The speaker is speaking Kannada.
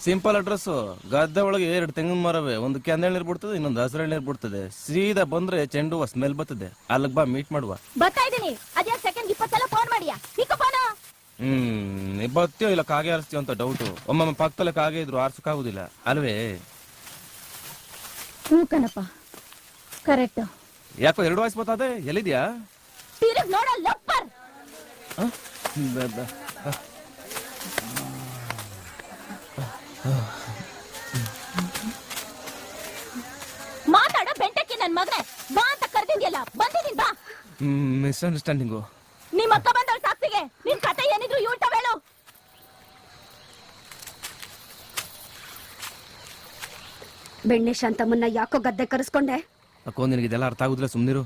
Simple address. ಗದ್ದೆ ಒಳಗೆ 2 ತೆಂಗಿನ ಮರವೇ, ಒಂದು ಕೆಂದೆಳ್ ನೀರ್ ಬಿಡ್ತದೆ, ಇನ್ನೊಂದು ಹಸಿರು ನೀರ್ ಬಿಡ್ತದೆ. ಸೀದಾ ಬಂದ್ರೆ ಚೆಂಡು ಹೂವ ಸ್ಮೆಲ್ ಬರ್ತದೆ. ಅಲ್ಲಿಗೆ ಬಾ, ಮೀಟ್ ಮಾಡುವ. ಬರ್ತಾ ಇದೀನಿ. ಅದೇ ಸೆಕೆಂಡ್ 20 ಸಲ ಫೋನ್ ಮಾಡಿಯಾ? ಫೋನ್ ಬತ್ತೀಯೋ ಇಲ್ಲ ಕಾಗೆ ಆರಿಸ್ತೀವ ಅಂತ ಡೌಟು. ಒಮ್ಮೊಮ್ಮೆ ಪಕ್ಕದಲ್ಲೇ ಕಾಗೆ ಇದ್ರು ಆರ್ಸಕ್ಕಾಗುದಿಲ್ಲ ಅಲ್ವೇ? ಹ್ಞೂ ಕಣಪ್ಪ, ಕರೆಕ್ಟ್. ಯಾಕೋ 2 ವಾಯ್ಸ್ ಬರ್ತದೆ. ಎಲ್ಲಿದ್ಯಾ? ತಿರುಗ್ ನೋಡ ಲಪ್ಪರ್. ಮಾತಾಡೋ ಬೆಂಟಕ್ಕೆ ನನ್ ಮಗನೇ. ಬಾ ಅಂತ ಕರ್ದಿದ್ಯಲ್ಲ, ಬಂದಿದ್ದೀನಿ ಬಾ. ಮಿಸ್ಅಂಡರ್ಸ್ಟ್ಯಾಂಡಿಂಗು. ನಿಮ್ಮ ಅಕ್ಕ ಬಂದವಳ ಸಾಕ್ಷಿಗೆ ನಿನ್ ಕತೆ ಏನಿದ್ರು ಇವ್ಳ್ತ ಹೇಳು. ಬೆಣ್ಣೆ ಶಾಂತಮ್ಮನ್ನ ಯಾಕೋ ಗದ್ದೆ ಕರೆಸ್ಕೊಂಡೆ? ಅಕ್ಕೋ ನಿನಗೆ ಇದೆಲ್ಲ ಅರ್ಥ ಆಗುದಿಲ್ಲ, ಸುಮ್ನಿರು.